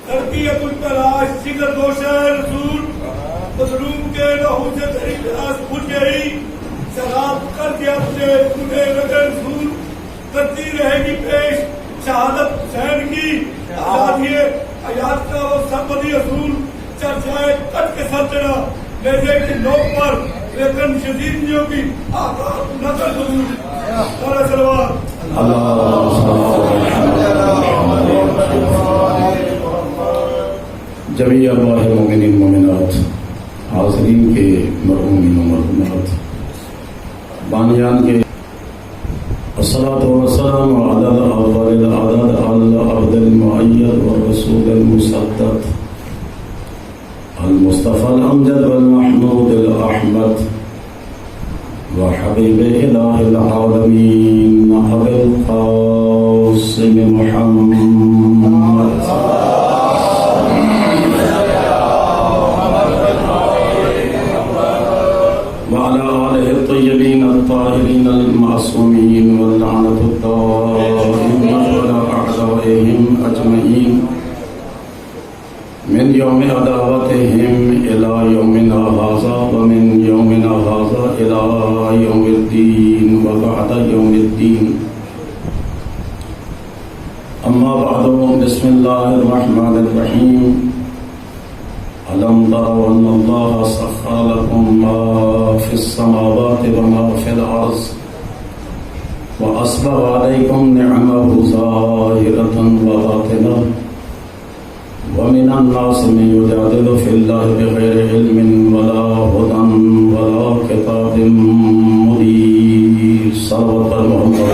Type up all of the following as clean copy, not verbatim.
تربیت التلاش جگر گوشہ رسول مظلوم کے لہو سے تیری پیاس بجھ گئی، شراب کر دیا تجھے تمہیں رگے رسول، کرتی رہے گی پیش شہادت حسین کی، آزادی حیات کا وہ سربدی اصول، چرچائے کٹ کے سر تیرا نیزے کی نوک پر، لیکن شدیدیوں کی آزاد نظر ضرور سارے سلوات جمیع ارواح مومنین مومنات، حاضرین کے مرحومین و مرحومات، بانیان کے الصلاة والسلام علی افضل العدد علی عبد المؤید والرسول المصدق المصطفى الامجد والمحمود الاحمد وحبیب الہ العالمین ابی القاسم محمد وعلى آله الطيبين الطاهرين المعصومين واللعنة الدائمة على أعدائهم أجمعين من يوم عداوتهم إلى يومنا هذا ومن يومنا هذا إلى يوم الدين وبعد يوم الدين. أما بعد، بسم الله الرحمن الرحيم. ألم تروا أن الله سخر لكم ما في السماوات وما في الأرض وأسبغ عليكم نعمه ظاهرة وباطنة ومن الناس من يجادل في الله بغير علم ولا هدى ولا كتاب منير. صلوات محمد.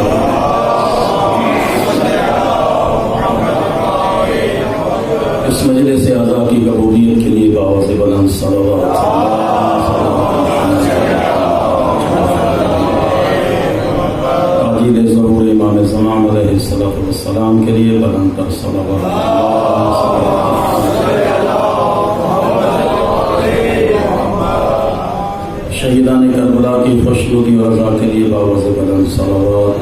اس مجلس اعزا کی قبولیت کے لیے بآواز بلند صلوات. عاجل ظہور امام زمان علیہ السلام کے لیے بلند تر صلوات. شہیدان کربلا کی خوشنودی اور رضا کے لیے بآواز بلند صلوات.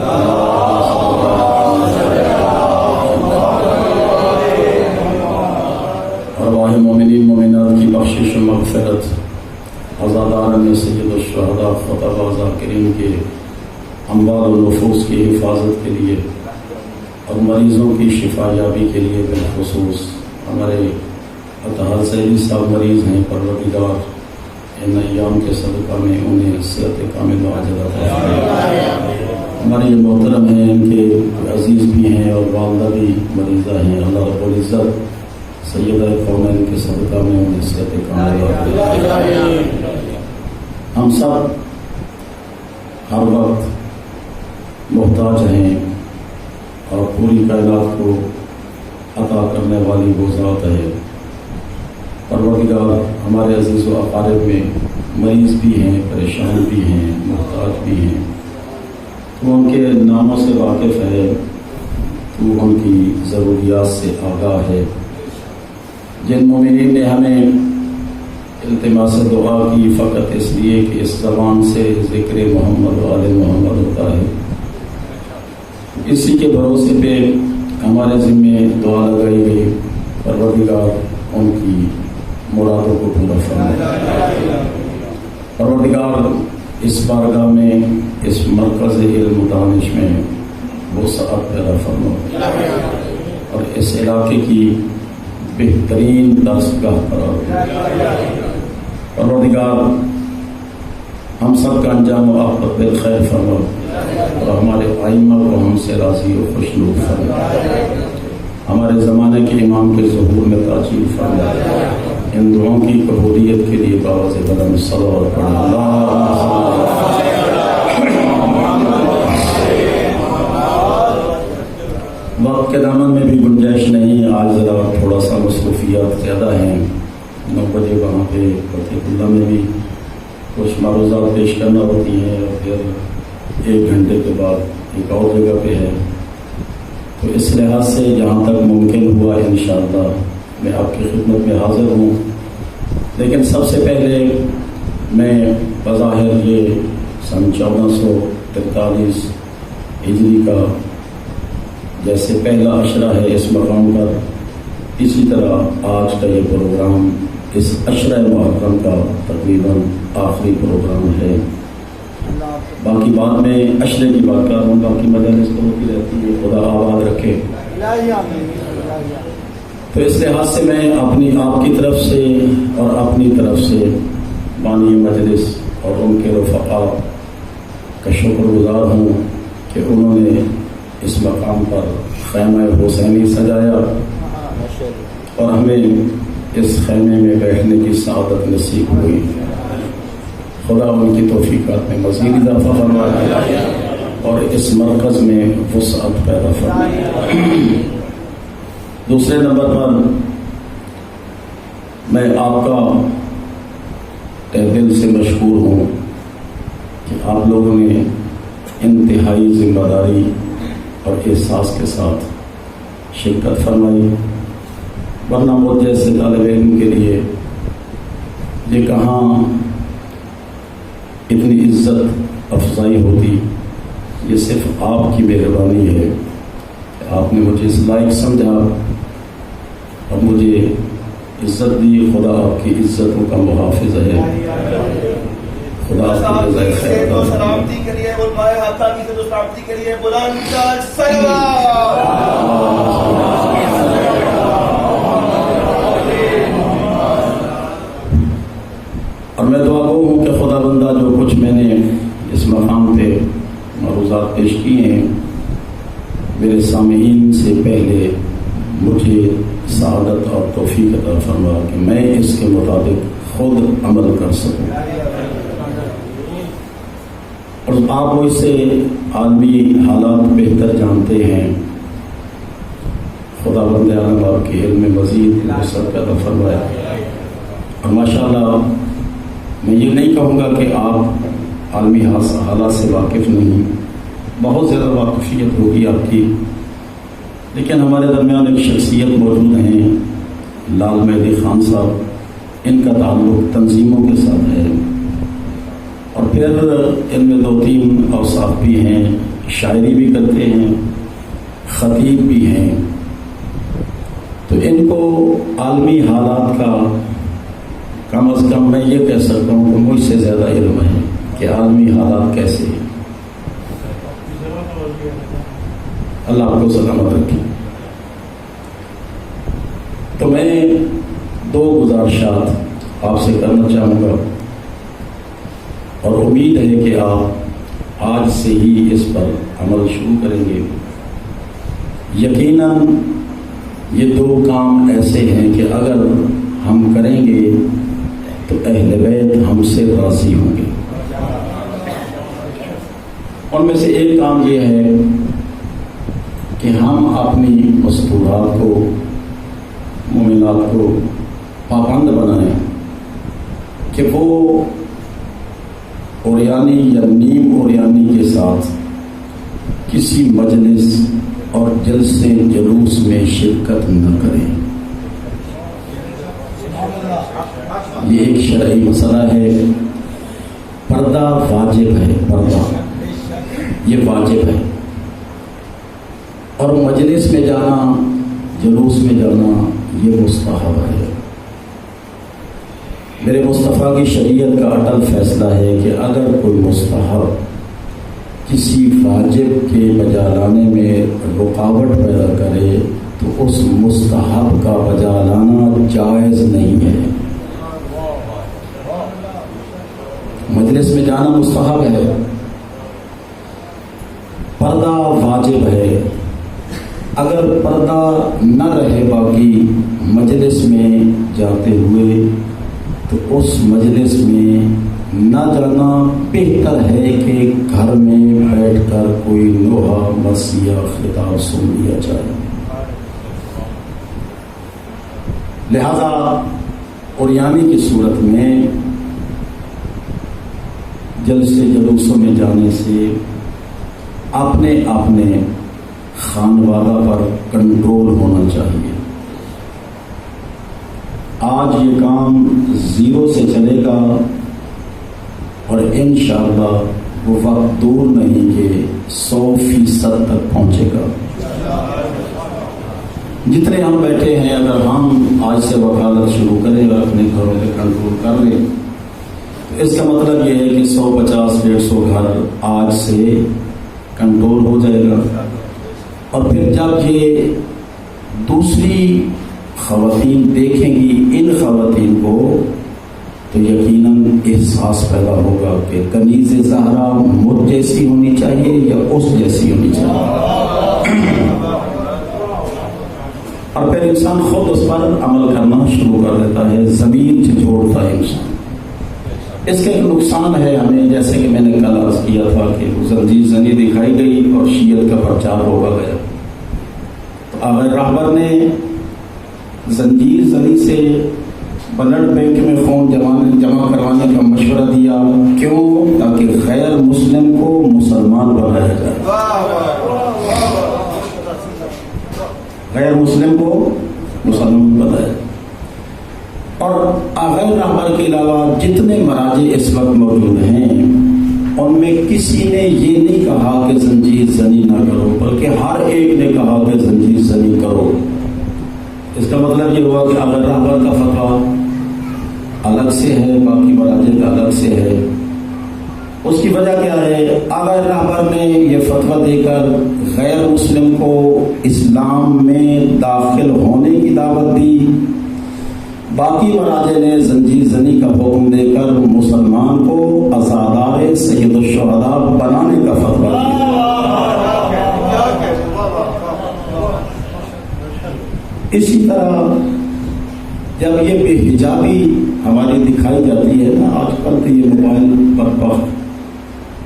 ارواح مومنین مومنات کی بخشش و مغفرت، عزاداران سید الشہداء خطبہ ذاکرین کے اموال و نفوس کی حفاظت کے لیے اور مریضوں کی شفا یابی کے لیے بالخصوص ہمارے اطہر سیدی صاحب مریض ہیں، پروردگار ان ایام کے صدقہ میں انہیں صحت کامل و عاجل عطا فرمائے. ہمارے یہ محترم ہیں، ان کے عزیز بھی ہیں اور والدہ بھی مریضہ ہیں. اللہ رب العزت سیدہ قومین کے صدقہ میں انہیں صحت کامل عطا فرمائے. ہم سب ہر وقت محتاج ہیں اور پوری کائنات کو عطا کرنے والی وہ ذات ہے. پروردگار ہمارے عزیز و اقارب میں مریض بھی ہیں، پریشان بھی ہیں، محتاج بھی ہیں. تو ان کے ناموں سے واقف ہے، تو ان کی ضروریات سے آگاہ ہے. جن مومنین نے ہمیں التماس دعا کی فقط اس لیے کہ اس زبان سے ذکر محمد و آل محمد ہوتا ہے، اسی کے بھروسے پہ ہمارے ذمے دعا لگائی گئی. پروردگار ان کی مرادوں کو پورا فرمائے. پروردگار اس بارگاہ میں، اس مرکز علم دانش میں وسعت پیدا فرمائے اور اس علاقے کی بہترین درسگاہ قرار دے. پروردگار ہم سب کا انجام و عاقبت بالخیر فرمائے اور ہمارے ائمہ کو ہم سے راضی و خوشنود فرمائے. ہمارے زمانے کے امام کے ظہور میں تاجیل فرمائے. ان دعاؤں کی قبولیت کے لیے بآواز بلند صلوات پڑھیں. وقت کے دامن میں بھی گنجائش نہیں. آج ذرا تھوڑا سا مصروفیات زیادہ ہیں. 9 بجے وہاں پہ فتح اللہ میں بھی کچھ معروضات پیش کرنا ہوتی ہیں اور پھر 1 گھنٹے کے بعد ایک اور جگہ پہ ہے. تو اس لحاظ سے جہاں تک ممکن ہوا انشاءاللہ میں آپ کی خدمت میں حاضر ہوں. لیکن سب سے پہلے میں بظاہر یہ سن 1443 ہجری کا جیسے پہلا عشرہ ہے اس مقام پر اسی طرح آج کا یہ پروگرام اس عشرہ محرم کا تقریباً آخری پروگرام ہے. باقی بعد میں عشرے کی بات کر رہا ہوں، باقی مجالس تو ہوتی رہتی ہے، خدا آباد رکھے. تو اس لحاظ سے میں آپ کی طرف سے اور اپنی طرف سے بانی مجلس اور ان کے رفقا کا شکر گزار ہوں کہ انہوں نے اس مقام پر خیمہ حسینی سجایا اور ہمیں اس خیمے میں بیٹھنے کی سعادت نصیب ہوئی. خدا ان کی توفیقات میں مزید اضافہ فرمائے اور اس مرکز میں وسعت پیدا فرمائے. دوسرے نمبر پر میں آپ کا تہ دل سے مشکور ہوں کہ آپ لوگوں نے انتہائی ذمہ داری اور احساس کے ساتھ شرکت فرمائی. ورنہ مجھ جیسے طالب علم کے لیے یہ کہاں اتنی عزت افزائی ہوتی. یہ صرف آپ کی مہربانی ہے کہ آپ نے مجھے اس لائق سمجھا اور مجھے عزت دی. خدا آپ کی عزتوں کا محافظ ہے. خدا آپ کی جزائے خیر عطا فرمائے. سلامتی کے لیے علماء حتا کی سے سلامتی کے لیے بلند صلوات. اور میں دعا گو ہوں کہ خدا بندہ جو کچھ میں نے اس مقام پہ معروضات پیش کیے ہیں میرے سامعین سے پہلے مجھے سعادت اور توفیق عطا فرما کہ میں اس کے مطابق خود عمل کر سکوں. اور آپ وہ اس سے عالمی حالات بہتر جانتے ہیں. خدا بند عالم آپ کے علم میں مزید وسعت عطا فرمائے. اور ماشاءاللہ میں یہ نہیں کہوں گا کہ آپ عالمی حالات سے واقف نہیں، بہت زیادہ واقفیت ہوگی آپ کی. لیکن ہمارے درمیان ایک شخصیت موجود ہیں لال مہدی خان صاحب. ان کا تعلق تنظیموں کے ساتھ ہے اور پھر ان میں 2-3 اوصاف بھی ہیں. شاعری بھی کرتے ہیں، خطیب بھی ہیں. تو ان کو عالمی حالات کا کم از کم میں یہ کہہ سکتا ہوں کہ مجھ سے زیادہ علم ہے کہ عالمی حالات کیسے ہیں. اللہ آپ کو سلامت رکھے. تو میں 2 گزارشات آپ سے کرنا چاہوں گا اور امید ہے کہ آپ آج سے ہی اس پر عمل شروع کریں گے. یقیناً یہ 2 کام ایسے ہیں کہ اگر ہم کریں گے تو اہل بیت ہم سے راضی ہوں گے. ان میں سے ایک کام یہ ہے کہ ہم اپنی مستورات کو، مومنات کو پابند بنائیں کہ وہ اوریانی یا نیم اوریانی کے ساتھ کسی مجلس اور جلسے جلوس میں شرکت نہ کریں. یہ ایک شرعی مسئلہ ہے. پردہ واجب ہے، پردہ یہ واجب ہے. اور مجلس میں جانا، جلوس میں جانا یہ مستحب ہے. میرے مصطفیٰ کی شریعت کا اٹل فیصلہ ہے کہ اگر کوئی مستحب کسی واجب کے بجا لانے میں رکاوٹ پیدا کرے تو اس مستحب کا بجا لانا جائز نہیں ہے. مجلس میں جانا مستحب ہے، پردہ واجب ہے. اگر پردہ نہ رہے باقی مجلس میں جاتے ہوئے تو اس مجلس میں نہ جانا بہتر ہے کہ گھر میں بیٹھ کر کوئی لوہا مسیح خطاب سن لیا جائے. لہذا اوریانی کی صورت میں جلسے جلوسوں میں جانے سے اپنے خانوادہ پر کنٹرول ہونا چاہیے. آج یہ کام 0 سے چلے گا اور انشاءاللہ وہ وقت دور نہیں کہ 100% تک پہنچے گا. جتنے ہم بیٹھے ہیں اگر ہم آج سے وکالت شروع کریں اور اپنے گھروں پہ کنٹرول کر لیں تو اس کا مطلب یہ ہے کہ 150-150 گھر آج سے کنٹرول ہو جائے گا. اور پھر جب یہ دوسری خواتین دیکھیں گی ان خواتین کو تو یقیناً احساس پیدا ہوگا کہ کنیز زہرا مجھ جیسی ہونی چاہیے یا اس جیسی ہونی چاہیے. اور پھر انسان خود اس پر عمل کرنا شروع کر دیتا ہے، زمین جھوڑتا ہے انسان. اس کا ایک نقصان ہے ہمیں، جیسے کہ میں نے کل عرض کیا تھا کہ زنجیر زنی دکھائی گئی اور شیعت کا پرچار ہوگا گیا. تو اگر راہبر نے زنجیر زنی سے بلڈ بینک میں خون جمع کروانے کا مشورہ دیا، کیوں؟ تاکہ غیر مسلم کو مسلمان بنایا جائے، غیر مسلم کو مسلمان بنایا. اور غیر راہبر کے علاوہ جتنے مراجع اس وقت موجود ہیں ان میں کسی نے یہ نہیں کہا کہ زنجیر زنی نہ کرو، بلکہ ہر ایک نے کہا کہ زنجیر زنی کرو. اس کا مطلب یہ ہوا کہ اگر راہبر کا فتویٰ الگ سے ہے، باقی مراجع کا الگ سے ہے. اس کی وجہ کیا ہے؟ اگر راہبر نے یہ فتویٰ دے کر غیر مسلم کو اسلام میں داخل ہونے کی دعوت دی، باقی مراجع نے زنجیر زنی کا حکم دے کر مسلمان کو عزادار سید الشہداء بنانے کا فتویٰ دیا. اسی طرح جب یہ بے حجابی ہماری دکھائی جاتی ہے نا، آج کل تو یہ موبائل پر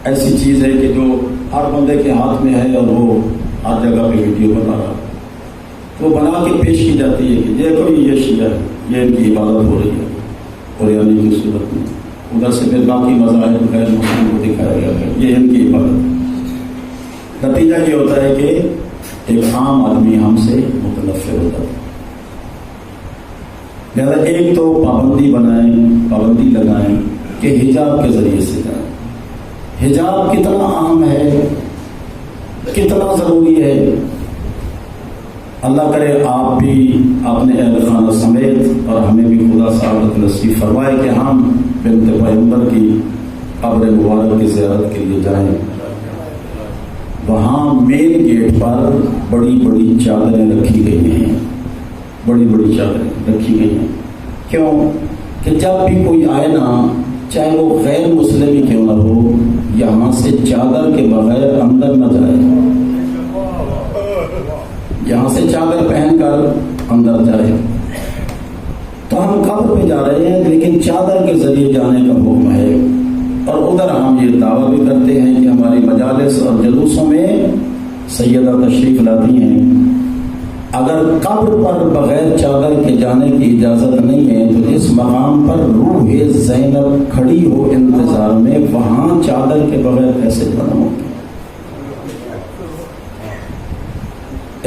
ایسی چیز ہے کہ جو ہر بندے کے ہاتھ میں ہے اور وہ ہر جگہ پہ ویڈیو بنا رہا، تو بنا کے پیش کی جاتی ہے کہ دیکھو یہ شیعہ ہے، یہ ان کی عبادت ہو رہی ہے اور یعنی کی صورت میں ادھر سے پھر باقی مذاہب غیر مسلم کو دکھایا گیا ہے یہ ان کی عبادت. نتیجہ یہ ہوتا ہے کہ ایک عام آدمی ہم سے متنفر ہوتا ہے. لہذا ایک تو پابندی بنائیں، پابندی لگائیں کہ حجاب کے ذریعے سے جائیں. حجاب کتنا عام ہے، کتنا ضروری ہے. اللہ کرے آپ بھی اپنے اہل خانہ سمیت اور ہمیں بھی خدا سعادت نصیب فرمائے کہ ہم بنت پیغمبر کی قبر مبارک کی زیارت کے لیے جائیں. وہاں مین گیٹ پر بڑی بڑی چادریں رکھی گئی ہیں، بڑی بڑی چادریں رکھی گئی ہیں. کیوں؟ کہ جب بھی کوئی آئے نا، چاہے وہ غیر مسلم ہی کیوں نہ ہو، یہاں سے چادر کے بغیر اندر نہ جائے، یہاں سے چادر پہن کر اندر جائے. تو ہم قبر پہ جا رہے ہیں لیکن چادر کے ذریعے جانے کا حکم ہے. اور ادھر ہم یہ دعویٰ بھی کرتے ہیں کہ ہماری مجالس اور جلوسوں میں سیدہ تشریف لاتی ہیں. اگر قبر پر بغیر چادر کے جانے کی اجازت نہیں ہے تو جس مقام پر روح زینب کھڑی ہو انتظار میں، وہاں چادر کے بغیر کیسے جانا ممکن؟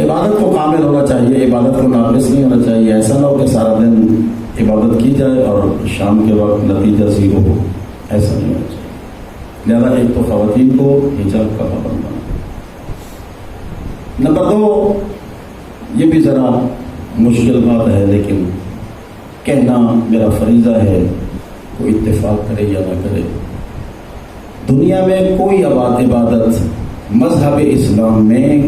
عبادت کو کامل ہونا چاہیے، عبادت کو ناقص نہیں ہونا چاہیے. ایسا نہ ہو کہ سارا دن عبادت کی جائے اور شام کے وقت نتیجہ زیرو ہو، ایسا نہیں ہونا چاہیے. لہذا ایک تو خواتین کو حجاب کا پابند بنا. نمبر 2، یہ بھی ذرا مشکل بات ہے لیکن کہنا میرا فریضہ ہے، کوئی اتفاق کرے یا نہ کرے. دنیا میں کوئی عبادت، مذہب اسلام میں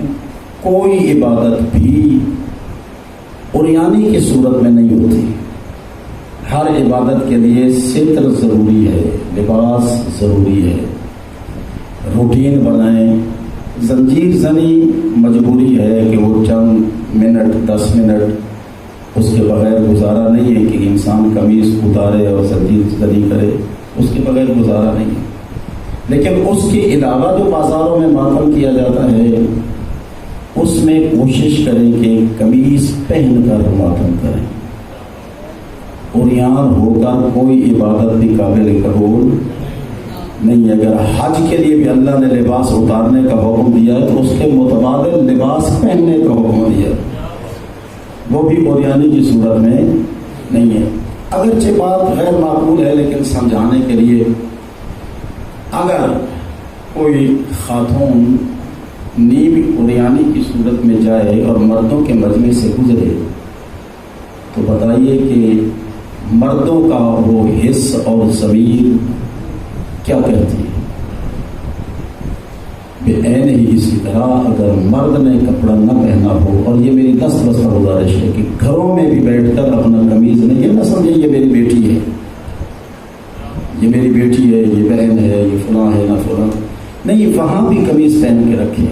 کوئی عبادت بھی عریانی کی صورت میں نہیں ہوتی. ہر عبادت کے لیے ستر ضروری ہے، لباس ضروری ہے. روٹین بنائیں. زنجیر زنی مجبوری ہے کہ وہ چند منٹ 10 منٹ اس کے بغیر گزارا نہیں ہے کہ انسان قمیض اتارے اور زنجیر زنی کرے، اس کے بغیر گزارا نہیں ہے. لیکن اس کے علاوہ جو بازاروں میں ماتم کیا جاتا ہے اس میں کوشش کریں کہ قمیض پہن کر ماتم کریں. عریان ہو کر کوئی عبادت بھی قابل قبول نہیں ہے. اگر حج کے لیے بھی اللہ نے لباس اتارنے کا حکم دیا ہے تو اس کے متبادل لباس پہننے کا حکم دیا ہے، وہ بھی عریانی کی صورت میں نہیں ہے. اگرچہ بات غیر معقول ہے لیکن سمجھانے کے لیے، اگر کوئی خاتون نیب اریانی کی صورت میں جائے اور مردوں کے مجمع سے گزرے تو بتائیے کہ مردوں کا وہ حص اور ضمیر کیا کہتی ہے؟ بے عین ہی اسی طرح اگر مرد نے کپڑا نہ پہنا ہو، اور یہ میری دست بستہ گزارش ہے کہ گھروں میں بھی بیٹھ کر اپنا قمیض نہیں، یہ نہ سمجھے یہ میری بیٹی ہے، یہ میری بیٹی ہے، یہ بہن ہے، یہ فلاں ہے، نہ فلاں نہیں، وہاں بھی قمیض پہن کے رکھیں،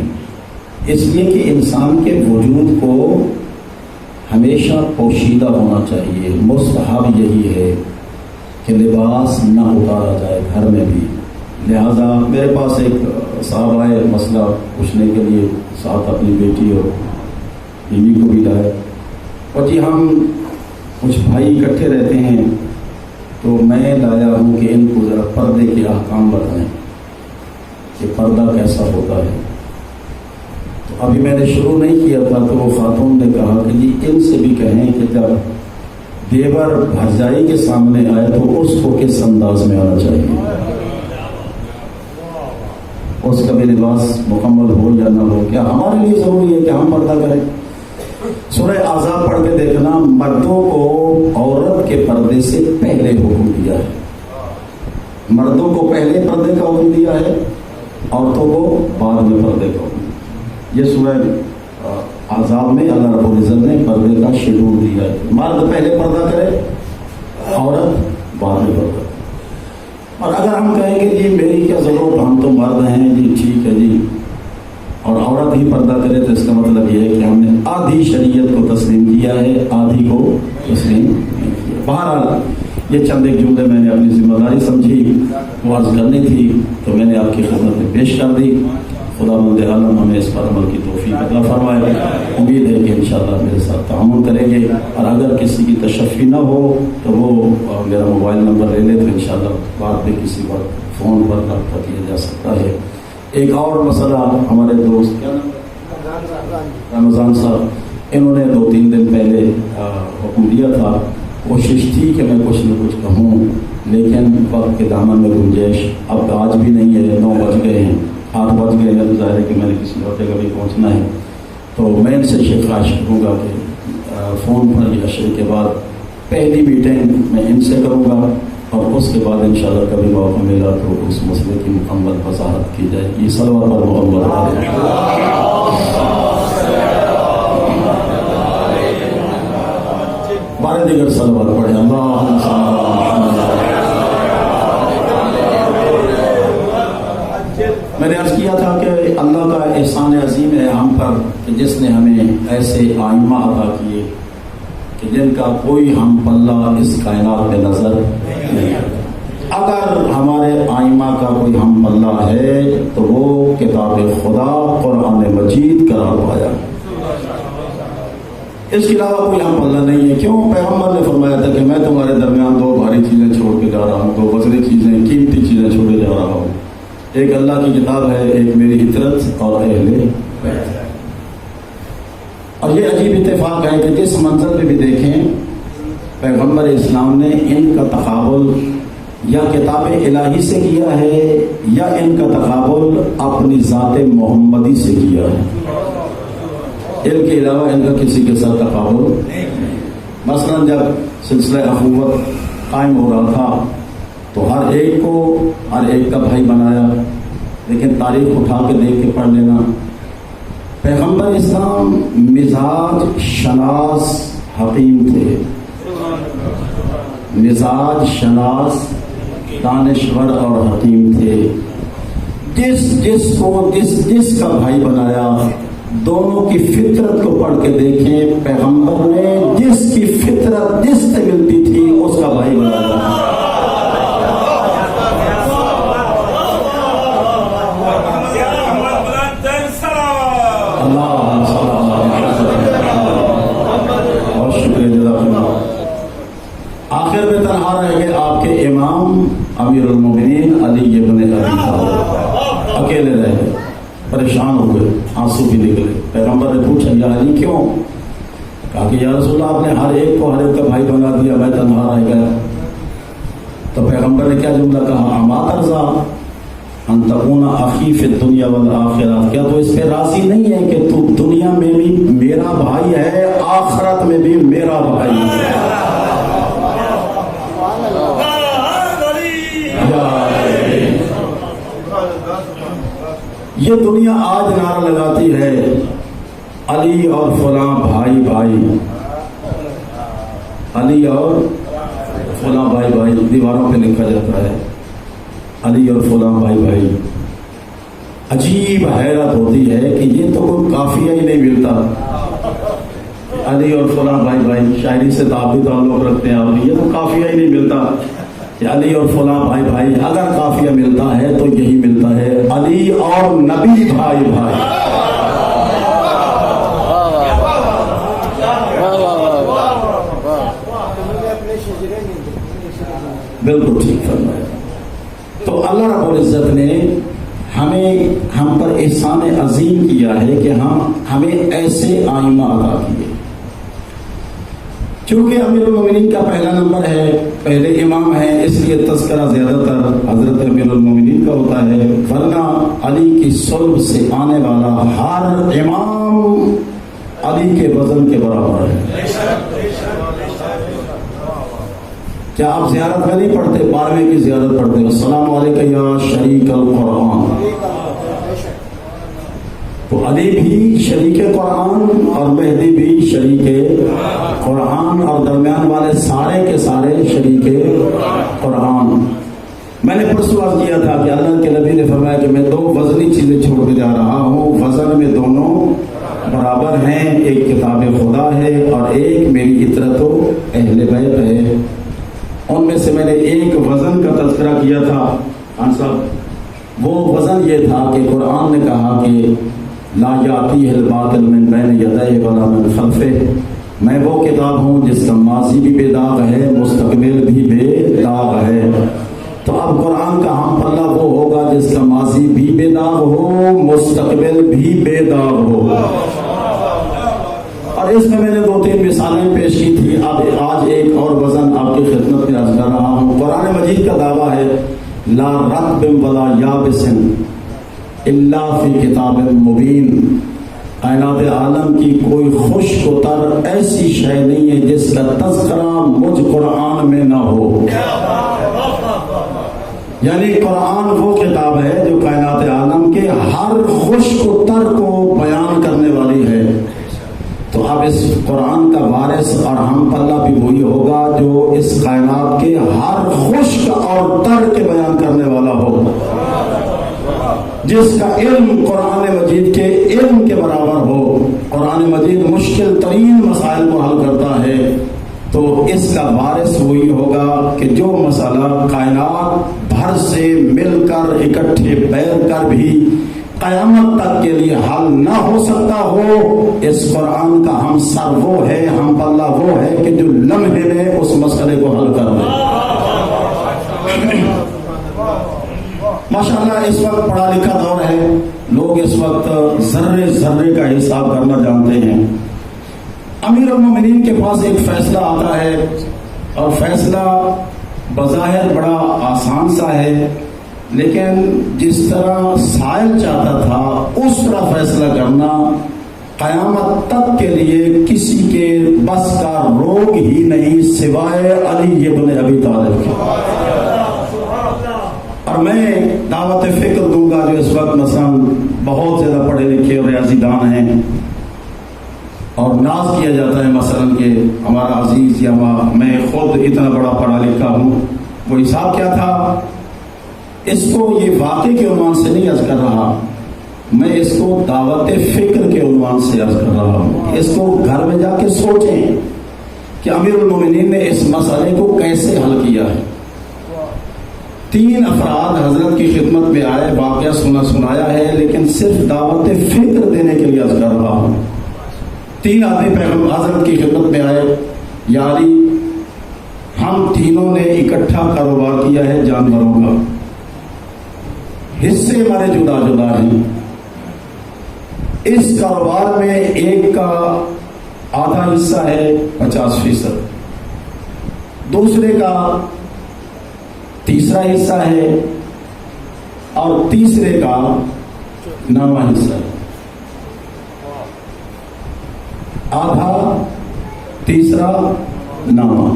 اس لیے کہ انسان کے وجود کو ہمیشہ پوشیدہ ہونا چاہیے۔ مستحب یہی ہے کہ لباس نہ اتارا جائے گھر میں بھی۔ لہذا میرے پاس ایک صاحب آئے مسئلہ پوچھنے کے لیے، ساتھ اپنی بیٹی اور بیوی کو بھی لائے، اور جی ہم کچھ بھائی اکٹھے رہتے ہیں تو میں لایا ہوں کہ ان کو ذرا پردے کے احکام بتائیں کہ پردہ کیسا ہوتا ہے۔ تو ابھی میں نے شروع نہیں کیا تھا تو وہ خاتون نے کہا کہ جی ان سے بھی کہیں کہ جب دیور بھرجائی کے سامنے آئے تو اس کو کس انداز میں آنا چاہیے، اس کا بھی لباس مکمل ہو یا نہ ہو، کیا ہمارے لیے ضروری ہے کہ ہم پردہ کریں؟ سورہ احزاب پڑھ کے دیکھنا، مردوں کو عورت کے پردے سے پہلے حکم دیا ہے، مردوں کو پہلے پردے کا حکم دیا ہے، عورتوں کو بعد میں پردے کا حکم۔ یہ سورہ احزاب میں اللہ رب العزت نے پردے کا شیڈول دیا ہے، مرد پہلے پردہ کرے، عورت بعد میں پردہ۔ اور اگر ہم کہیں کہ جی میری کیا ضرورت، ہم تو مرد ہیں جی، ٹھیک ہے جی، اور عورت ہی پردہ کرے، تو اس کا مطلب یہ ہے کہ ہم نے آدھی شریعت کو تسلیم کیا ہے، آدھی کو تسلیم نہیں کیا۔ بہرحال یہ چند ایک جملے میں نے اپنی ذمہ داری سمجھی، وہ عرض کرنی تھی تو میں نے آپ کی خدمت میں پیش کر دی۔ خدا مند عالم ہمیں اس پر عمل کی توفیق عطا فرمائے۔ امید ہے کہ انشاءاللہ میرے ساتھ تعاون کریں گے، اور اگر کسی کی تشفی نہ ہو تو وہ میرا موبائل نمبر لے لے تو انشاءاللہ بعد میں کسی وقت فون پر رابطہ کیا جا سکتا ہے۔ ایک اور مسئلہ، ہمارے دوست رمضان صاحب، انہوں نے 2-3 دن پہلے حکم دیا تھا، کوشش تھی کہ میں کچھ نہ کچھ کہوں، لیکن وقت کے دامن میں گنجائش اب آج بھی نہیں ہے، 9 بج گئے ہیں، 8 بج گئے ہیں، ظاہر ہے کہ میں نے کسی اور جگہ بھی پہنچنا ہے، تو میں ان سے خواہش کروں گا کہ فون پر یا عشر کے بعد پہلی میٹنگ میں ان سے کروں گا، اور اس کے بعد انشاءاللہ کبھی موقع ملا تو اس مسئلے کی مکمل وضاحت کی جائے گی۔ صلوات پر محمد بارے دیگر صلوات پڑھیں۔ اللہم صل علی محمد۔ میں نے عرض کیا تھا کہ اللہ کا احسان عظیم ہے ہم پر کہ جس نے ہمیں ایسے آئمہ عطا کیے کہ جن کا کوئی ہم پلہ اس کائنات میں نظر نہیں آتا۔ اگر ہمارے آئمہ کا کوئی ہم پلہ ہے تو وہ کتاب خدا قرآن مجید قرار پایا، اس کے علاوہ کوئی ہم پلہ نہیں ہے۔ کیوں؟ پیغمبر نے فرمایا تھا کہ میں تمہارے درمیان 2 بھاری چیزیں چھوڑ کے جا رہا ہوں، 2 وزنی چیزیں، قیمتی چیزیں چھوڑے جا رہا ہوں، ایک اللہ کی کتاب ہے، ایک میری عطرت اور اہل بیت۔ اور یہ عجیب اتفاق ہے کہ جس منظر میں بھی دیکھیں پیغمبر اسلام نے ان کا تقابل یا کتاب الہی سے کیا ہے یا ان کا تقابل اپنی ذات محمدی سے کیا ہے، علم کے علاوہ ان کا کسی کے ساتھ تقابل نہیں۔ مثلا جب سلسلہ اخوت قائم ہو رہا تھا تو ہر ایک کو ہر ایک کا بھائی بنایا، لیکن تاریخ اٹھا کے دیکھ کے پڑھ لینا، پیغمبر اسلام مزاج شناس حکیم تھے، مزاج شناس دانشور اور حکیم تھے۔ جس کو جس کا بھائی بنایا، دونوں کی فطرت کو پڑھ کے دیکھیں، پیغمبر نے جس کی فطرت جس سے ملتی تھی اس کا بھائی بنایا۔ آخر میں تنہا رہ گئے آپ کے امام امیر المومنین علی ابن ابی طالب، اکیلے رہ گئے، پریشان ہو گئے، آنسو بھی نکلے۔ پیغمبر نے پوچھا یا علی کیوں؟ کہا کہ یا رسول اللہ آپ نے ہر ایک کو ہر ایک کا بھائی بنا دیا، میں تنہا رہ گیا۔ تو پیغمبر نے کیا جملہ کہا؟ اما ترضا، ان تکون اخی فی الدنیا والآخرہ، کیا تو اس پہ راضی نہیں ہے کہ تو دنیا میں بھی میرا بھائی ہے، آخرت میں بھی میرا بھائی ہے؟ یہ دنیا آج نعرہ لگاتی ہے علی اور فلاں بھائی بھائی، علی اور فلاں بھائی بھائی، دیواروں پہ لکھا جاتا ہے علی اور فلاں بھائی بھائی۔ عجیب حیرت ہوتی ہے کہ یہ تو کوئی قافیہ ہی نہیں ملتا، علی اور فلاں بھائی بھائی، شاعری سے بھی تعلق رکھتے ہیں آپ، یہ تو قافیہ ہی نہیں ملتا کہ علی اور فلاں بھائی بھائی۔ اگر قافیہ ملتا ہے تو یہی ملتا ہے علی اور نبی بھائی بھائی۔ بالکل ٹھیک فرمایا۔ تو اللہ رب العزت نے ہم پر احسان عظیم کیا ہے کہ ہمیں ایسے آئمہ عطا کیے۔ چونکہ امیر المومنین کا پہلا نمبر ہے، پہلے امام ہیں، اس لیے تذکرہ زیادہ تر حضرت امیر المومنین کا ہوتا ہے، ورنہ علی کی صلب سے آنے والا ہر امام علی کے وزن کے برابر ہے۔ کیا آپ زیارت میں نہیں پڑھتے؟ 12ویں کی زیارت پڑھتے، السلام علیکم یا شریک القرآن۔ تو علی بھی شریک قرآن اور مہدی بھی شریک قرآن، اور درمیان والے سارے کے سارے شریک قرآن۔ میں نے پرسوں عرض کیا تھا کہ اللہ کے نبی نے فرمایا کہ میں 2 وزنی چیزیں چھوڑ کے جا رہا ہوں، وزن میں دونوں برابر ہیں، ایک کتاب خدا ہے اور ایک میری اطرت و اہل بیت ہے۔ ان میں سے میں نے ایک وزن کا تذکرہ کیا تھا خان صاحب، وہ وزن یہ تھا کہ قرآن نے کہا کہ لا یاتیہ الباطل من بین یدیہ ولا من خلفہ، میں وہ کتاب ہوں جس کا ماضی بھی بے داغ ہے، مستقبل بھی بے داغ ہے۔ تو اب قرآن کا ہم پلہ وہ ہوگا جس کا ماضی بھی بے داغ ہو، مستقبل بھی بے داغ ہو۔ اور اس میں نے 2-3 مثالیں پیش کی تھی، اب آج ایک اور وزن آپ کی خدمت میں عرض کر رہا ہوں۔ قرآن مجید کا دعویٰ ہے لا رطب ولا یابس الا فی کتاب مبین، کائنات عالم کی کوئی خشک و تر ایسی شے نہیں ہے جس کا تذکرہ مجھ قرآن میں نہ ہو۔ یعنی قرآن وہ کتاب ہے جو کائنات عالم کے ہر خشک و تر کو بیان کرنے والی ہے۔ تو اب اس قرآن کا وارث اور ہم پلہ بھی وہی ہوگا جو اس کائنات کے ہر خشک اور تر کے بیان کرنے والا ہو، جس کا علم قرآن مجید کے علم کے برابر ہو۔ قرآن مجید مشکل ترین مسائل کو حل کرتا ہے، تو اس کا وارث وہی ہوگا کہ جو مسئلہ کائنات بھر سے مل کر اکٹھے بیٹھ کر بھی قیامت تک کے لیے حل نہ ہو سکتا ہو، اس قرآن کا ہم سر وہ ہے، ہم پلہ وہ ہے کہ جو لمحے میں اس مسئلے کو حل کر دے۔ ماشاءاللہ اس وقت پڑھا لکھا دور ہے، لوگ اس وقت ذرے ذرے کا حساب کرنا جانتے ہیں۔ امیر المومنین کے پاس ایک فیصلہ آتا ہے، اور فیصلہ بظاہر بڑا آسان سا ہے، لیکن جس طرح سائل چاہتا تھا اس طرح فیصلہ کرنا قیامت تک کے لیے کسی کے بس کا روگ ہی نہیں سوائے علی ابن ابی طالب کے۔ اور میں دعوت فکر دوں گا جو اس وقت مثلا بہت زیادہ پڑھے لکھے اور ریاضی دان ہیں، اور ناز کیا جاتا ہے مثلا کہ ہمارا عزیز یا میں خود اتنا بڑا پڑھا لکھا ہوں، وہ حساب کیا تھا؟ اس کو یہ واقعے کے عنوان سے نہیں عرض کر رہا، میں اس کو دعوت فکر کے عنوان سے عرض کر رہا ہوں۔ اس کو گھر میں جا کے سوچیں کہ امیر المومنین نے اس مسئلے کو کیسے حل کیا ہے۔ 3 افراد حضرت کی خدمت میں آئے، واقعہ سنایا ہے، لیکن صرف دعوت فکر دینے کے لیے عرض کر رہا ہوں۔ 3 آدمی پیغمبر حضرت کی خدمت میں آئے، یا علی ہم تینوں نے اکٹھا کاروبار کیا ہے جانوروں کا، حصے ہمارے جدا جدا ہیں، اس کاروبار میں ایک کا آدھا حصہ ہے 50%، دوسرے کا تیسرا حصہ ہے، اور تیسرے کا 9واں حصہ، آدھا تیسرا 9واں۔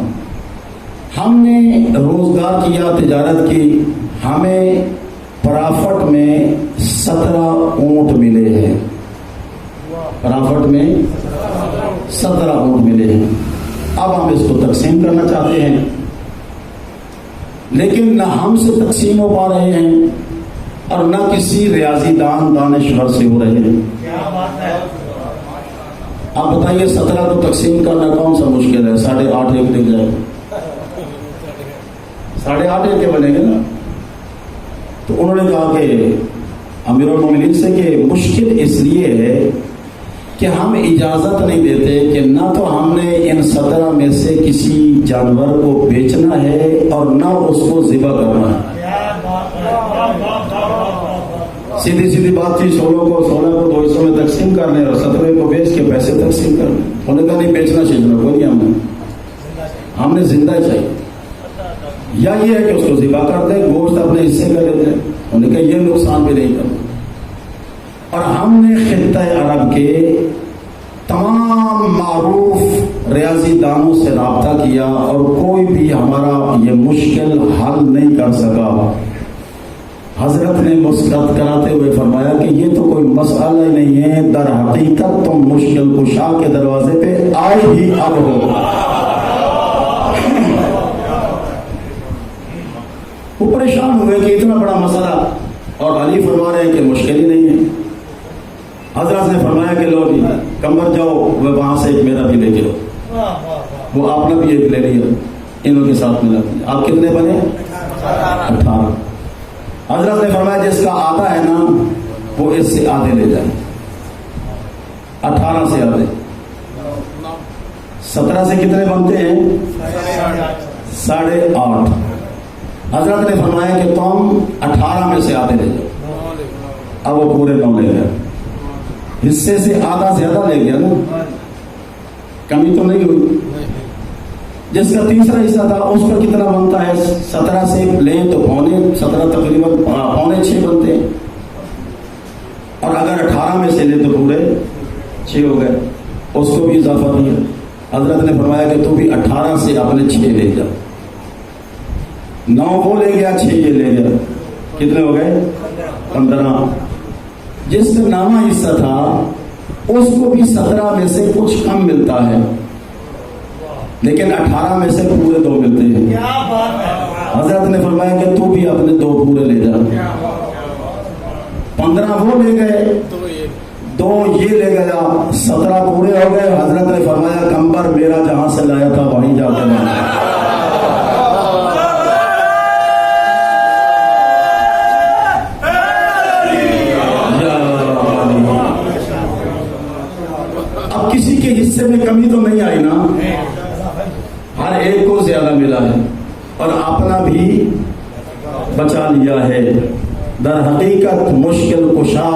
ہم نے روزگار کیا، تجارت کی، ہمیں پرافٹ میں 17 اونٹ ملے ہیں، پرافٹ میں 17 اونٹ ملے ہیں۔ اب ہم اس کو تقسیم کرنا چاہتے ہیں، لیکن نہ ہم سے تقسیم ہو پا رہے ہیں اور نہ کسی ریاضی دان دانشور سے ہو رہے ہیں۔ آپ بتائیے 17 کو تقسیم کرنا کون سا مشکل ہے؟ 8.5 ایک لکھ جائے، 8.5 ایک کے بنے گے نا۔ تو انہوں نے کہا کہ امیر المومنین سے کہ مشکل اس لیے ہے کہ ہم اجازت نہیں دیتے کہ نہ تو ہم نے ان 17 میں سے کسی جانور کو بیچنا ہے اور نہ اس کو ذبح کرنا ہے۔ سیدھی سیدھی بات تھی، 16 کو 2 حصوں میں تقسیم کرنے اور 17 کو بیچ کے پیسے تقسیم کرنے۔ انہوں نے کہا نہیں، بیچنا شیچنا کوئی نہیں، ہم نے زندہ چاہیے، یا یہ ہے کہ اس کو ذبح کر دیں، گوشت اپنے حصے کا لے لیں۔ انہوں نے کہا یہ نقصان بھی نہیں کرنا۔ اور ہم نے خطہ عرب کے تمام معروف ریاضی دانوں سے رابطہ کیا اور کوئی بھی ہمارا یہ مشکل حل نہیں کر سکا۔ حضرت نے مسکرات کراتے ہوئے فرمایا کہ یہ تو کوئی مسئلہ ہی نہیں ہے، در حقیقت تم مشکل کشا کے دروازے پہ آئے ہی اب ہو۔ وہ پریشان ہوئے کہ اتنا بڑا مسئلہ، اور علی فرما رہے ہیں کہ مشکل ہی نہیں ہے۔ حضرت نے فرمایا کہ لو جی کمبر جاؤ، وہ وہاں سے ایک میرا بھی لے کے لو۔ وہ اپنا بھی ایک لے لیا، انہوں کے ساتھ ملا دیا۔ آپ کتنے بنے؟ 18۔ حضرت نے فرمایا جس کا آدھا ہے نا وہ اس سے آدھے لے جائے، 18 سے آدھے، 17 سے کتنے بنتے ہیں؟ 8.5۔ حضرت نے فرمایا کہ تم 18 میں سے آدھے لے جاؤ۔ اب وہ پورے 9 لے گیا، حصے سے آدھا زیادہ لے گیا نا، کمی تو نہیں ہوئی۔ جس کا تیسرا حصہ تھا اس پر کتنا بنتا ہے؟ 17 سے لیں تو 17 تقریباً 6.25 بنتے ہیں، اور اگر 18 میں سے لے تو پورے 6 ہو گئے، اس کو بھی اضافہ دیا۔ حضرت نے فرمایا کہ تو بھی 18 سے اپنے 6 لے جا، 9 وہ لے گیا، 6 یہ لے گیا، کتنے ہو گئے؟ 15۔ جس کا 9واں حصہ تھا اس کو بھی 17 میں سے کچھ کم ملتا ہے، لیکن 18 میں سے پورے 2 ملتے ہیں۔ حضرت نے فرمایا کہ تو بھی اپنے 2 پورے لے جا، 15 وہ لے گئے، 2 یہ لے گیا، 17 پورے ہو گئے۔ حضرت نے فرمایا کمبر میرا جہاں سے لایا تھا وہیں جا کے لایا۔ اب کسی کے حصے میں کمی تو نہیں آئی نا، ہر ایک کو زیادہ ملا ہے اور اپنا بھی بچا لیا ہے۔ در حقیقت مشکل کشا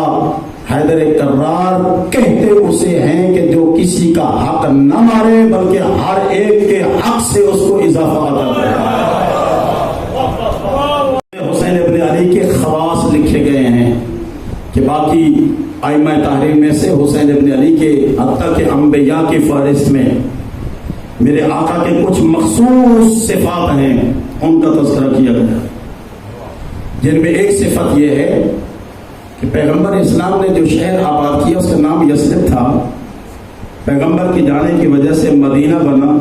حیدر کرار کہتے اسے ہیں کہ جو کسی کا حق نہ مارے بلکہ ہر ایک کے حق سے اس کو اضافہ عطا کرے۔ حسین ابن علی کے خواص لکھے گئے ہیں کہ باقی ائمہ تحریر میں سے حسین ابن علی کے حتیٰ کہ انبیاء کی فہرست میں میرے آقا کے کچھ مخصوص صفات ہیں، ان کا تذکرہ کیا گیا، جن میں ایک صفت یہ ہے کہ پیغمبر اسلام نے جو شہر آباد کیا اس کا نام یثرب تھا، پیغمبر کی جانے کی وجہ سے مدینہ بنا،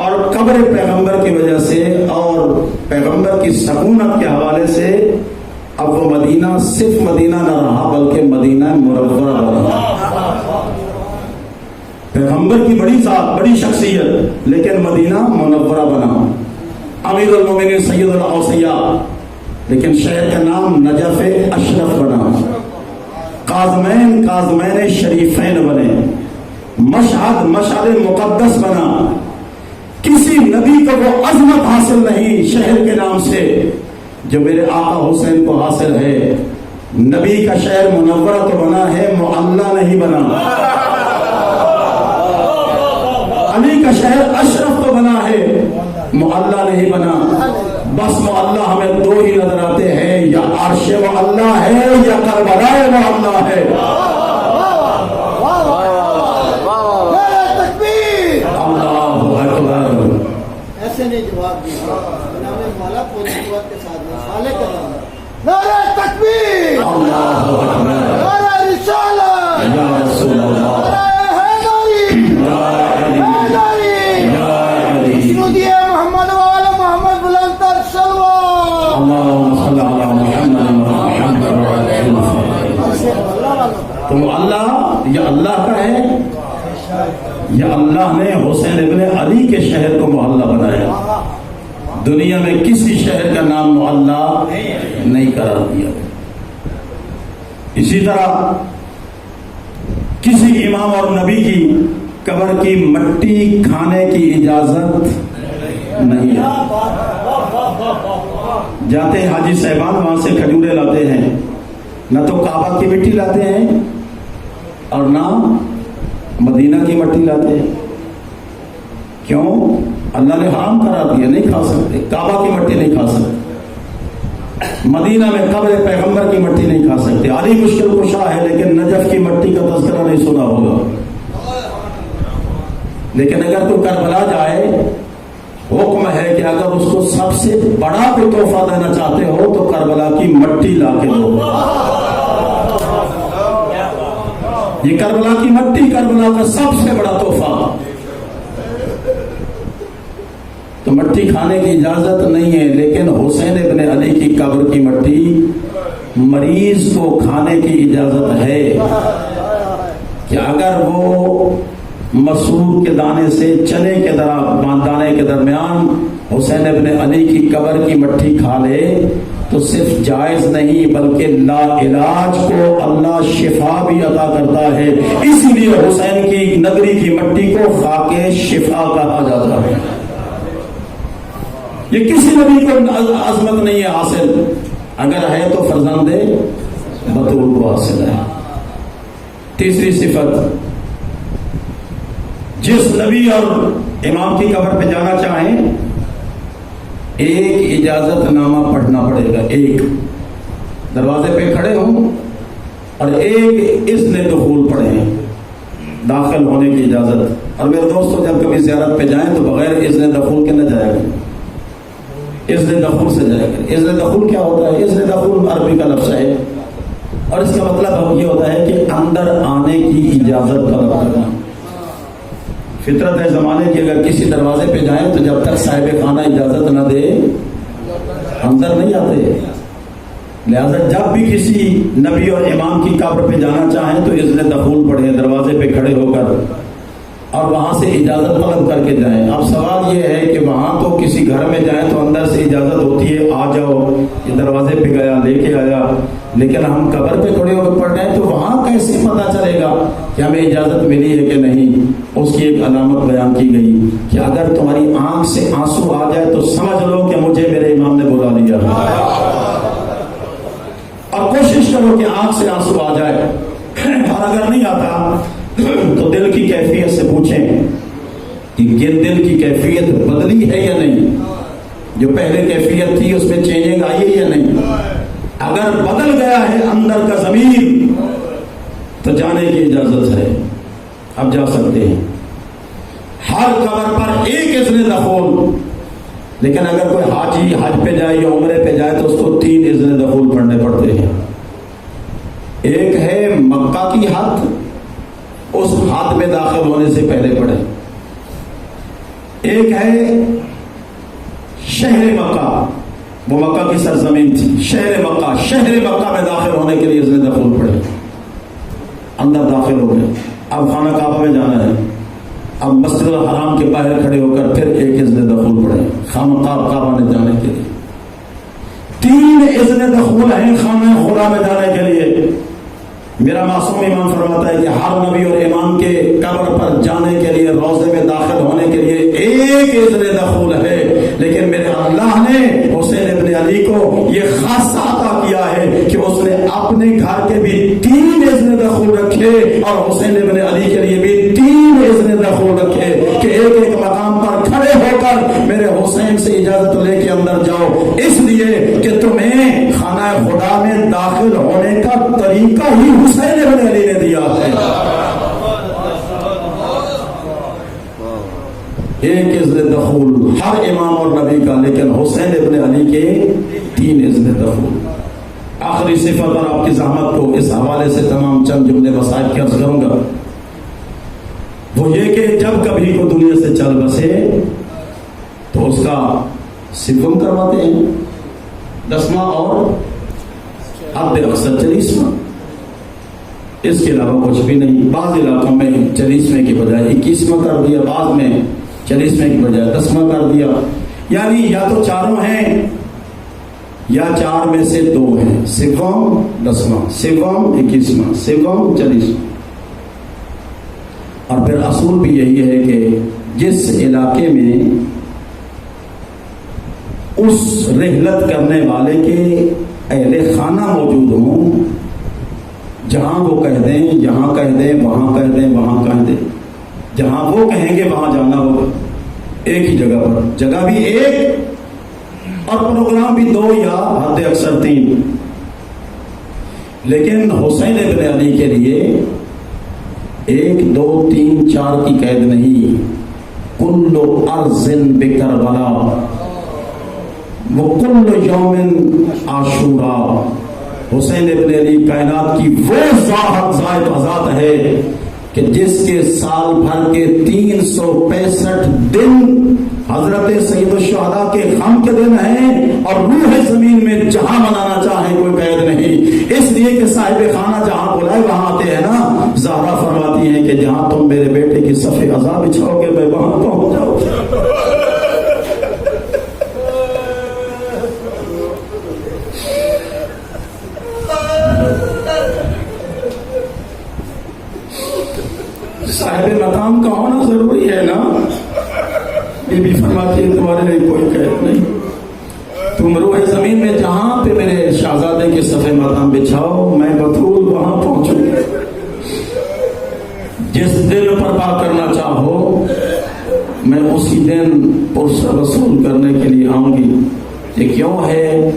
اور قبر پیغمبر کی وجہ سے اور پیغمبر کی سکونت کے حوالے سے اب وہ مدینہ صرف مدینہ نہ رہا بلکہ مدینہ منورہ بنا۔ پیغمبر کی بڑی ذات، بڑی شخصیت، لیکن مدینہ منورہ بنا، امیر المومنین سید الاوصیاء، لیکن شہر کا نام نجف اشرف بنا، کاظمین شریفین بنے، مشعل مقدس بنا۔ کسی نبی کو وہ عظمت حاصل نہیں شہر کے نام سے جو میرے آقا حسین کو حاصل ہے۔ نبی کا شہر منورہ تو بنا ہے، معلیٰ نہیں بنا۔ علی کا شہر اشرف تو بنا ہے، معلیٰ نہیں بنا۔ بس معلیٰ ہمیں 2 ہی نظر آتے ہیں، یا عرش وہ اللہ ہے یا کربلا وہ اللہ ہے؟ اللہ اکبر. ایسے نہیں جواب دیا مولا پوری قوت کے ساتھ صالح کرام. نعرہ تکبیر، اللہ اکبر، نعرہ رسالت، یا رسول اللہ، نعرہ حیدری، شنودی محمد وآل محمد بلند تر صلوات. اللہم صلی علی محمد وعلی محمد. تو اللہ یہ اللہ کا ہے یا اللہ نے حسین ابن علی کے شہر کو محلہ بنایا؟ دنیا میں کسی شہر کا نام محلہ نہیں قرار دیا. اسی طرح کسی امام اور نبی کی قبر کی مٹی کھانے کی اجازت نہیں ہے. جاتے ہیں حاجی صاحبان وہاں سے کھجورے لاتے ہیں، نہ تو کعبہ کی مٹی لاتے ہیں اور نہ مدینہ کی مٹی لاتے ہیں. کیوں؟ اللہ نے حرام قرار دیا، نہیں کھا سکتے. کعبہ کی مٹی نہیں کھا سکتے، مدینہ میں قبر پیغمبر کی مٹی نہیں کھا سکتے. علی مشکل کشا ہے لیکن نجف کی مٹی کا تذکرہ نہیں سنا ہوگا. لیکن اگر تو کربلا جائے، حکم ہے کہ اگر اس کو سب سے بڑا کوئی تحفہ دینا چاہتے ہو تو کربلا کی مٹی لا کے دو. یہ کربلا کی مٹی کربلا کا سب سے بڑا تحفہ. تو مٹی کھانے کی اجازت نہیں ہے، لیکن حسین ابن علی کی قبر کی مٹی مریض کو کھانے کی اجازت ہے کہ اگر وہ مسور کے دانے سے چنے کے دانے کے درمیان حسین ابن علی کی قبر کی مٹی کھا لے تو صرف جائز نہیں بلکہ لا علاج کو اللہ شفا بھی عطا کرتا ہے. اسی لیے حسین کی نگری کی مٹی کو خاک شفا کہا جاتا ہے. یہ کسی نبی کو عظمت نہیں ہے حاصل، اگر ہے تو فرزند بطول کو حاصل ہے. تیسری صفت، جس نبی اور امام کی قبر پہ جانا چاہیں ایک اجازت نامہ پڑھنا پڑے گا. ایک دروازے پہ کھڑے ہوں اور ایک اذن دخول پڑھیں، داخل ہونے کی اجازت. اور میرے دوستوں جب کبھی زیارت پہ جائیں تو بغیر اذن دخول کے نہ جایا کریں، اذن دخول سے جایا کریں. اذن دخول کیا ہوتا ہے؟ اذن دخول عربی کا لفظ ہے اور اس کا مطلب یہ ہوتا ہے کہ اندر آنے کی اجازت طلب کرنا. فطرت ہے زمانے کی، اگر کسی دروازے پہ جائیں تو جب تک صاحب خانہ اجازت نہ دے اندر نہیں آتے. لہذا جب بھی کسی نبی اور امام کی قبر پہ جانا چاہیں تو اذن دخول پڑھیں، دروازے پہ کھڑے ہو کر اور وہاں سے اجازت طلب کر کے جائیں. اب سوال یہ ہے کہ وہاں تو کسی گھر میں جائیں تو اندر سے اجازت ہوتی ہے، آ جاؤ، یہ دروازے پہ گیا لے کے آیا. لیکن ہم قبر پہ کھڑے ہو کر پڑھ رہے ہیں تو وہاں کیسے پتا چلے گا کہ ہمیں اجازت ملی ہے کہ نہیں؟ اس کی ایک علامت بیان کی گئی کہ اگر تمہاری آنکھ سے آنسو آ جائے تو سمجھ لو کہ مجھے میرے امام نے بلا لیا. اور کوشش کرو کہ آنکھ سے آنسو آ جائے، اور اگر نہیں آتا تو دل کی کیفیت سے پوچھیں کہ دل کی کیفیت بدلی ہے یا نہیں، جو پہلے کیفیت تھی اس میں چینجنگ آئی ہے یا نہیں. اگر بدل گیا ہے اندر کا ضمیر تو جانے کی اجازت ہے، اب جا سکتے ہیں. ہر قبر پر ایک اذن دخول، لیکن اگر کوئی حاجی حج پہ جائے یا عمرے پہ جائے تو اس کو 3 اذن دخول پڑھنے پڑتے ہیں. ایک ہے مکہ کی حد، اس حد میں داخل ہونے سے پہلے پڑھے. ایک ہے شہر مکہ، وہ مکہ کی سرزمین تھی، شہر مکہ میں داخل ہونے کے لیے اذن دخول پڑھے. اندر داخل ہو گئے، اب خانہ کعبہ میں جانا ہے، اب مسجد الحرام کے باہر کھڑے ہو کر پھر ایک اذن دخول پڑھے خانہ کعبہ میں جانے کے لیے. 3 اذن دخول ہیں خانہ خدا میں جانے کے لیے. میرا معصوم امام فرماتا ہے کہ ہر نبی اور امام کے قبر پر جانے کے لیے، روضے میں داخل ہونے کے لیے ایک اذن دخول ہے. لیکن میرے اللہ نے حسین ابن علی کو یہ خاصہ عطا کیا ہے کہ اس نے اپنے گھر کے بھی 3 اذن دخول رکھے اور حسین ابن علی کے لیے بھی 3 اذن دخول رکھے کہ ایک ایک مقام پر کھڑے ہو کر میرے حسین سے اجازت لے کے اندر جاؤ، اس لیے کہ تمہیں خانہ خدا میں داخل ہونے کا طریقہ ہی حسین ابن علی نے دیا ہے. ایک اذن دخول ہر امام اور نبی کا، لیکن حسین ابن علی کے 3 اذن دخول. آخری صفت اور آپ کی زحمت کو اس حوالے سے تمام چند جملے وسائل کی عرض کروں گا. وہ یہ کہ جب کبھی کو دنیا سے چل بسے تو اس کا سوم کرواتے ہیں، 10واں اور حد اکثر 40واں. اس کے علاوہ کچھ بھی نہیں. بعض علاقوں میں 40ویں کی بجائے 21واں کر دیا، بعض میں 40ویں کی بجائے 10واں کر دیا. یعنی یا تو چاروں ہیں یا 4 میں سے 2 ہیں، سوم 10واں، سوم 21واں، سوم 40واں. اور پھر اصول بھی یہی ہے کہ جس علاقے میں اس رحلت کرنے والے کے اہل خانہ موجود ہوں، جہاں وہ کہہ دیں یہاں کہہ دیں، وہاں کہہ دیں وہاں کہہ دیں، جہاں وہ کہیں گے وہاں جانا ہوگا. ایک ہی جگہ پر، جگہ بھی ایک اور پروگرام بھی 2 یا حد اکثر 3. لیکن حسین ابن علی کے لیے 1 2 3 4 کی قید نہیں. کل ارض بکربلا وکل یوم عاشورا. حسین ابن علی کائنات کی وہ ذات ہے کہ جس کے سال بھر کے 365 دن حضرت سید الشہداء کے غم کے دن ہیں، اور روح زمین میں جہاں منانا چاہیں کوئی قید نہیں. اس لیے کہ صاحب خانہ جہاں بلائے وہاں آتے ہیں نا. زہرا فرماتی ہیں کہ جہاں تم میرے بیٹے کی صف عزا بچھاؤ گے میں وہاں پہنچ جاؤں. صاحب مقام کا ہونا ضروری ہے نا. بی بی فرماتی ہے تمہارے لیے کوئی قید نہیں، تم روح زمین میں جہاں پہ میرے شہزادے کے صفحے مقام بچھاؤ میں بطول وہاں پہنچوں گی. جس دل پر بات کرنا چاہو میں اسی دن پرسہ وصول کرنے کے لیے آؤں گی. یہ کیوں ہے؟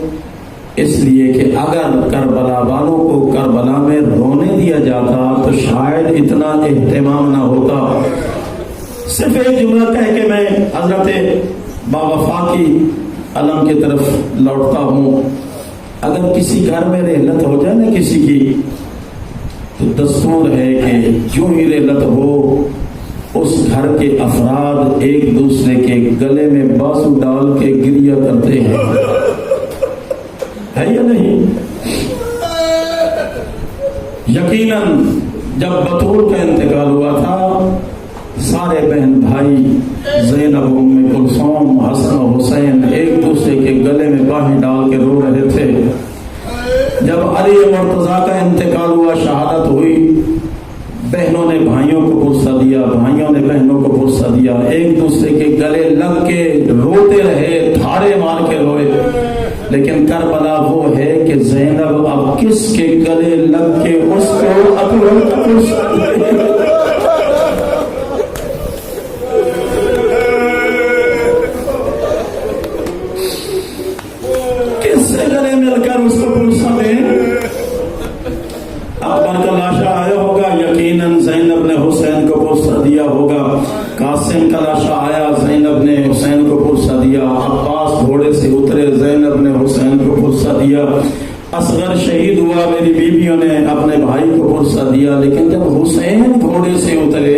اس لیے کہ اگر کربلا والوں کو کربلا میں رونے دیا جاتا تو شاید اتنا اہتمام نہ ہوتا. صرف ایک جملہ کہہ کے میں حضرت باوفا کی علم کی طرف لوٹتا ہوں. اگر کسی گھر میں رحلت ہو جائے نا کسی کی تو دستور ہے کہ جو ہی رحلت ہو اس گھر کے افراد ایک دوسرے کے گلے میں بازو ڈال کے گریہ کرتے ہیں. ہے یا نہیں؟ یقیناً جب بطول کا انتقال ہوا تھا سارے بہن بھائی زینب ام کلثوم حسن و حسین ایک دوسرے کے گلے میں باہیں ڈال کے رو رہے تھے. جب علی مرتضیٰ کا انتقال ہوا شہادت ہوئی بہنوں نے بھائیوں کو پرسہ دیا، بھائیوں نے بہنوں کو پرسہ دیا، ایک دوسرے کے گلے لگ کے روتے رہے، تھارے مار کے روئے. لیکن کربلا وہ ہے کہ زینب اب کس کے گلے لگ کے اس کو اکبر کا پرسہ دے. کس سے گلے مل کر اس کو پرسہ دے؟ اکبر کا لاشا آیا ہوگا، یقیناً زینب نے حسین کو پرسہ دیا ہوگا. قاسم کا لاشا آیا، زینب نے حسین کو پرسہ دیا. عباس گھوڑے سے اترے، زینب نے حسین کو پرسہ دیا. اصغر شہید ہوا، میری بیویوں نے اپنے بھائی کو پرسہ دیا. لیکن جب حسین گھوڑے سے اترے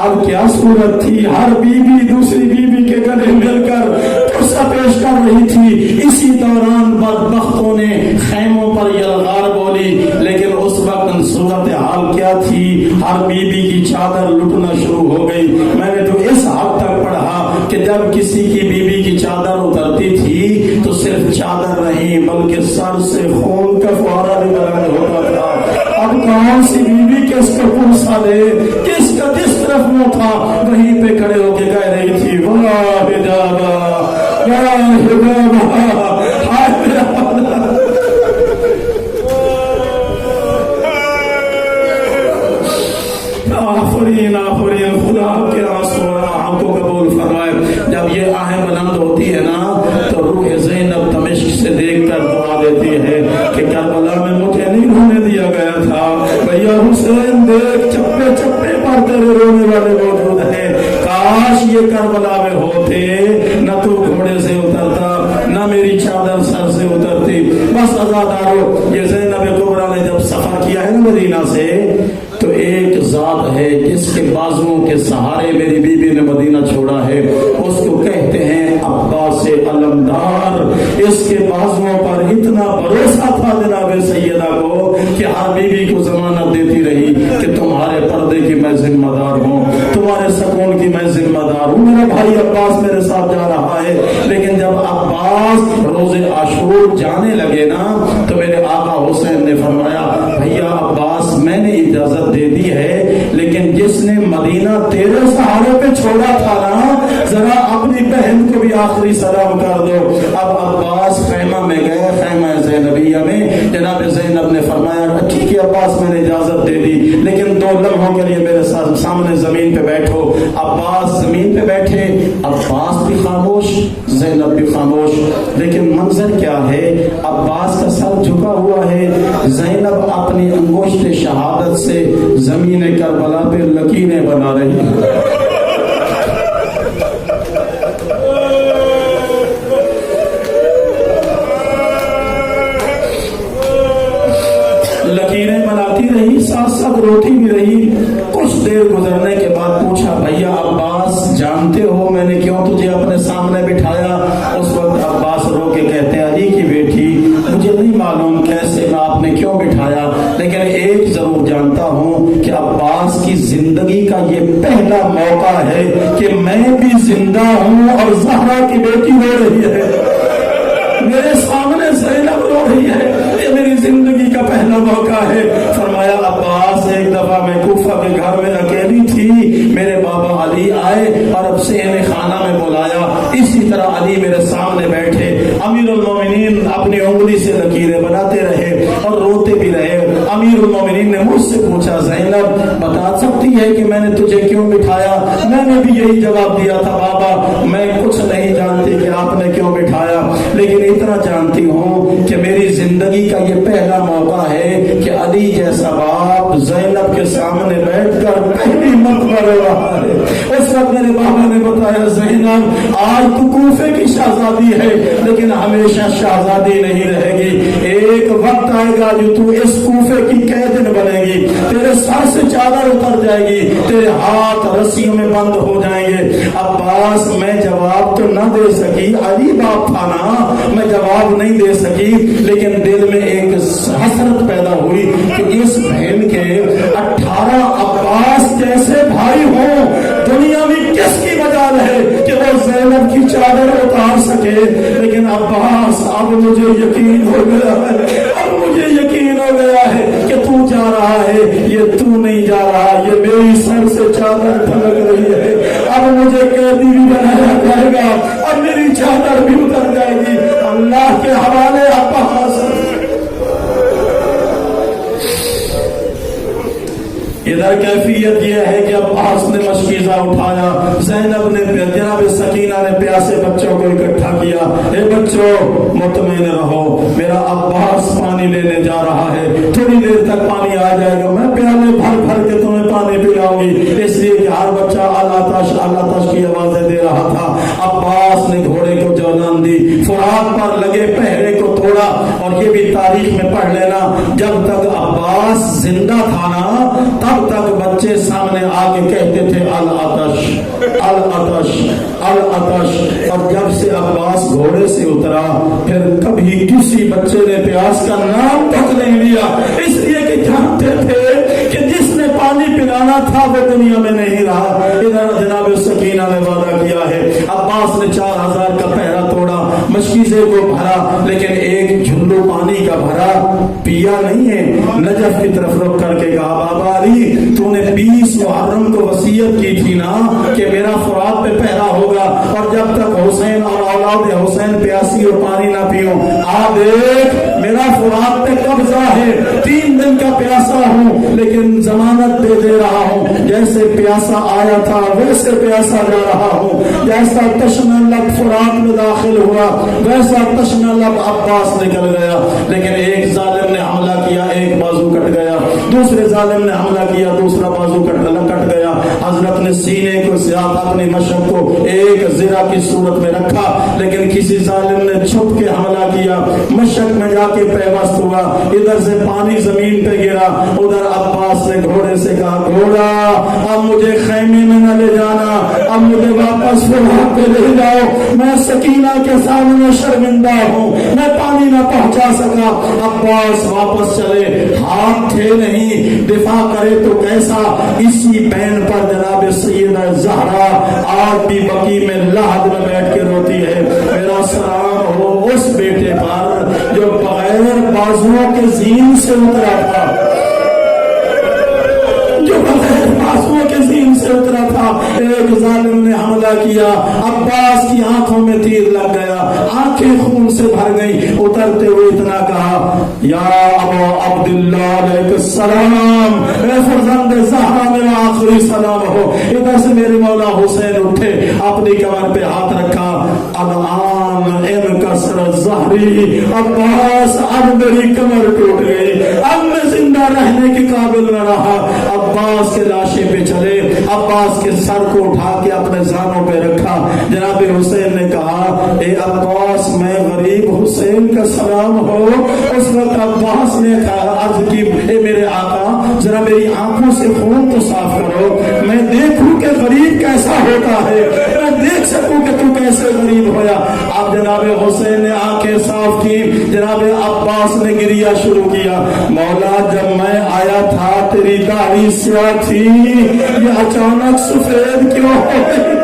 اب کیا صورت تھی؟ ہر بیوی دوسری بیوی کے گلے مل کر پرسہ پیش کر رہی تھی. اسی دوران بدبختوں نے خیموں پر یلغار بولی. لیکن اس وقت صورت حال کیا تھی؟ ہر بیوی کی چادر لٹنا شروع ہو گئی. میں نے تو اس حد تک پڑھا کہ جب کسی کی بیوی کی چادر اترتی تھی تو صرف چادر نہیں بلکہ سر سے خون کا فوارہ بھی برآمد ہوتا تھا. اب کون سی بیوی کس کو پرسہ دے؟ کس کا جس طرف منہ تھا وہیں پہ کھڑے ہو کے کہہ رہی تھی واہ حجابا یا حجابا. آفرین آفرین، خدا کے آنسو آنکھوں قبول فرمائے. جب یہ آہیں بلند ہوتی ہے نا تو روح زینب دمشق سے دیکھ کر دعا دیتی ہے کہ کربلا میں مجھے نہیں رونے دیا گیا تھا بھیا حسین دیکھ چپے چپے پر تیرے رونے والے موجود ہیں، کاش یہ کربلا میں ہوتے، نہ تو گھوڑے سے اترتا نہ میری چادر سر سے اترتی۔ بس عزادارو، یہ زینب کبریٰ نے جب سفر کیا ہے نا مدینہ سے، تو ایک ذات ہے جس کے بازوؤں کے سہارے میری بیوی نے مدینہ چھوڑا ہے، اس کو کہتے ہیں عباس علمدار۔ اس کے بازوؤں پر اتنا بھروسہ تھا جناب سیدہ کو کہ ہر بیوی کو ضمانت دیتی رہی کہ تمہارے پردے کی میں ذمہ دار ہوں، تمہارے سکون کی میں ذمہ دار ہوں، میرا بھائی عباس میرے ساتھ جا رہا ہے۔ لیکن جب عباس روز عاشور جانے لگے نا تو میرے آقا حسین نے فرمایا بھیا عباس میں نے اجازت دے دی ہے، لیکن جس نے مدینہ تیرے سہارے پہ چھوڑا تھا نا ذرا اپنی بہن کو بھی آخری سلام کر دو۔ اب عباس خیمہ میں گئے، خیمہ زینبیہ میں، جناب زینب نے فرمایا ٹھیک ہے عباس میں نے اجازت دے دی، لیکن 2 لمحوں کے لیے میرے ساتھ سامنے زمین پہ بیٹھو۔ عباس زمین پہ بیٹھے، عباس بھی خاموش، زینب بھی خاموش، لیکن منظر کیا ہے، عباس کا سر جھکا ہوا ہے، زینب اپنی انگشت شہادت سے زمین کربلا پہ لکیریں بنا رہی ہے۔ لکیریں بناتی رہی، ساتھ ساتھ روتی بھی رہی۔ کچھ دیر گزرنے کے بعد پوچھا بھیا عباس جانتے ہو میں نے کیوں تجھے اپنے سامنے بٹھایا؟ اس وقت عباس رو کے کہتے ہیں علی کی بیٹی مجھے نہیں معلوم کیسے میں آپ نے کیوں بٹھایا، لیکن ایک ضرور جانتا ہوں کہ عباس کی زندگی کا یہ پہلا موقع ہے کہ میں بھی زندہ ہوں اور زہرا کی بیٹی رو رہی ہے، میرے سامنے زینب رو رہی ہے، یہ میری زندگی کا پہلا موقع ہے۔ فرمایا عباس ایک دفعہ میں کوفہ کے گھر میں اکیلی تھی، میرے بابا علی آئے اور اب سے انہیں خانہ میں بلایا، اسی طرح علی میرے سامنے بیٹھے، امیر المومنین اپنی انگلی سے لکیریں بناتے رہے اور روتے بھی رہے۔ امیر المومنین نے مجھ سے پوچھا زینب بتا سکتی ہے کہ میں نے تجھے کیوں بٹھایا؟ میں نے بھی یہی جواب دیا تھا بابا میں کچھ نہیں جانتی کہ آپ نے کیوں بٹھایا، لیکن اتنا جانتی ہوں کہ میری زندگی کا یہ پہلا موقع ہے کہ علی جیسا باپ زینب کے سامنے بیٹھ کر پہلی مرتبہ رو رہا ہے۔ اس وقت میرے بابا نے بتایا زینب آج تو کوفے کی شہزادی ہے لیکن ہمیشہ شہزادی نہیں رہے گی، ایک وقت آئے گا جو تو اس کوفے کی قیدن بنے گی، تیرے سر سے چادر اتر جائے گی، تیرے ہاتھ رسیوں میں بند ہو جائیں گے۔ عباس میں جواب تو نہ دے سکی، علی باپ تھا نا، میں جواب نہیں دے سکی، لیکن دل میں ایک حسرت پیدا ہوئی کہ اس بہن کے 18 عباس جیسے بھائی ہوں، دنیا میں کس کی مجال ہے کہ وہ زینب کی چادر اتار سکے؟ لیکن عباس اب مجھے یقین ہو گیا ہے، اب مجھے یقین ہو گیا ہے کہ تو جا رہا ہے، یہ تو نہیں جا رہا، یہ میری سر سے چادر پھلک رہی ہے، اب مجھے قیدی بھی بنایا جائے گا اور میری چادر بھی اتر جائے گی۔ اللہ کے حوالے عباس۔ ادھر کیفیت یہ ہے کہ عباس نے مشکیزہ اٹھایا، زینب نے جناب سکینہ نے پیاسے بچوں کو اکٹھا کیا، اے بچوں مطمئن رہو، میرا عباس پانی لینے جا رہا ہے، تھوڑی دیر تک پانی آ جائے گا، میں پیالے بھر بھر کے تمہیں پانی پلاؤں گی۔ اس لیے کہ ہر بچہ اللہ تش کی آوازیں دے رہا تھا۔ عباس نے گھوڑے کو جولان دی، فرات پر لگے پہرے کو توڑا، اور یہ بھی تاریخ میں پڑھ لینا جب تک عباس زندہ تھا نا تب تک بچے سامنے آگے کہتے تھے العطش العطش العطش، اور جب سے عباس گھوڑے سے اترا پھر کبھی کسی بچے نے پیاس کا نام تک نہیں لیا، اس لیے کہ جانتے تھے کہ جس نے پانی پلانا تھا وہ دنیا میں نہیں رہا۔ ادھر جناب سکینہ نے وعدہ کیا ہے، عباس نے 4000 کا پہرا توڑا، مشکیزے کو بھرا، لیکن ایک جھلو پانی کا بھرا، پیا نہیں ہے۔ نجف کی طرف رخ کر کے کہا بابا علی تو نے 20 محرم کو وصیت کی تھی نا کہ میرا فرات پہ پہرا ہوگا، اور جب تک حسین اور اولاد حسین پیاسی اور پانی نہ پیو، دیکھ میرا فرات پہ قبضہ ہے، 3 دن کا پیاسا ہوں لیکن ضمانت دے رہا ہوں، جیسے پیاسا آیا تھا ویسے پیاسا جا رہا ہوں، جیسا تشنہ لب فرات میں داخل ہوا ویسا تشنا لب عباس نکل گیا، لیکن ایک ظالم نے حملہ کیا، ایک بازو کٹ گیا، دوسرے ظالم نے حملہ کیا، دوسرا بازو کٹ گیا۔ حضرت نے سینے کو زیادہ اپنی مشق کو ایک زرہ کی صورت میں رکھا، لیکن کسی ظالم نے چھپ کے حملہ کیا، مشق میں جا کے پیوست ہوا، ادھر سے پانی زمین پہ گرا، ادھر عباس نے گھوڑے سے کہا گھوڑا اب مجھے خیمے میں نہ لے جانا، اب مجھے واپس فلحہ پہ لے جاؤ، میں سکینہ کے سامنے شرمندہ ہوں، میں پانی نہ پہنچا سکا۔ عباس واپس چلے، ہاتھ تھے نہیں، دفاع کرے تو کیسا، اسی بین پر جناب سیدہ زہرا آج بھی بقی میں لحد میں بیٹھ کے روتی ہے۔ میرا سلام ہو اس بیٹے پر جو بغیر بازوؤں کے زین سے اترا تھا، جو بغیر بازوؤں کے زین سے اترا تھا۔ ایک ظالم نے حملہ کیا، عباس کی آنکھوں میں تیر لگ گیا، آنکھیں خون سے بھر گئی، اترتے ہوئے اتنا کہا یا ابا عبداللہ علیہ السلام، اے فرزند زہرا میرا آخری سلام ہو۔ ادھر سے میرے مولا حسین اٹھے، اپنی کمر پہ ہاتھ رکھا، الان انکسر ظہری، عباس اب میری کمر ٹوٹ گئی، اب میں زندہ رہنے کے قابل نہ رہا۔ عباس کے لاشے پہ چلے، عباس کے سر کو اٹھا کے اپنے زانوں پہ رکھا۔ جناب حسین نے کہا اے عباس میں غریب حسین کا سلام ہو۔ اس وقت عباس نے عرض کی اے میرے آقا ذرا میری آنکھوں سے خون تو صاف کرو، میں دیکھوں کہ غریب کیسا ہوتا ہے، میں دیکھ سکوں کہ تو کیسے غریب ہویا۔ اب جناب حسین نے آنکھیں صاف کی، جناب عباس نے گریا شروع کیا، مولا جب میں آیا تھا تیری داڑھی سیاہ تھی، یہ اچانک سفید کیوں ہو گئی؟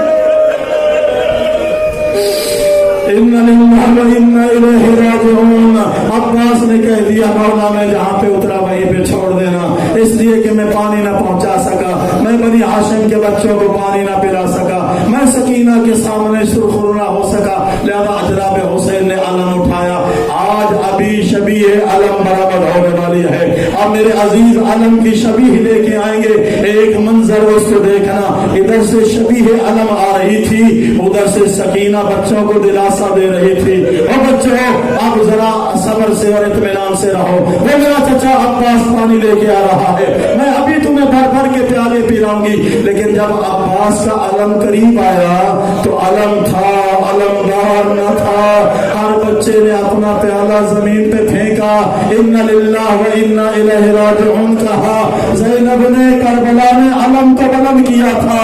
ان للہ و انا الیہ راجعون۔ عباس نے کہہ دیا مولا میں جہاں پہ اترا وہیں پہ چھوڑ دینا، اس لیے کہ میں پانی نہ پہنچا سکا، میں بنی ہاشم کے بچوں کو پانی نہ پلا سکا، میں سکینہ کے سامنے سرخرو نہ ہو سکا، لہذا جناب حسین نے علم اٹھایا۔ آج ابھی شبیہ علم برآمد ہونے والی ہے، اب میرے عزیز علم کی شبیہ لے کے آئیں گے۔ ایک منظر اس کو دیکھنا، ادھر سے شبیہ علم آ رہی تھی، ادھر سے سکینہ بچوں کو دلاسا دے رہی تھی۔ اور بچوں اب ذرا صبر سے اور اطمینان سے رہو، وہ میرا چچا عباس پانی لے کے آ رہا ہے، میں ابھی تمہیں بھر بھر کے پیالے پلاؤں گی۔ لیکن جب عباس کا علم قریب آیا تو علم تھا، علمدار نہ تھا۔ ہر بچے نے اپنا پیالہ زمین پہ پھینکا، ان للہ و انا الیہ راجعون کہا۔ زینب نے کربلا میں علم کو بلند کیا تھا،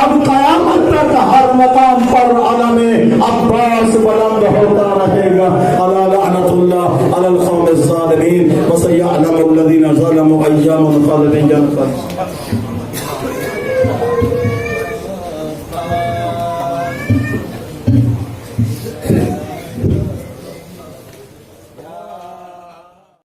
اب قیامت تک ہر مقام پر علم عباس بلند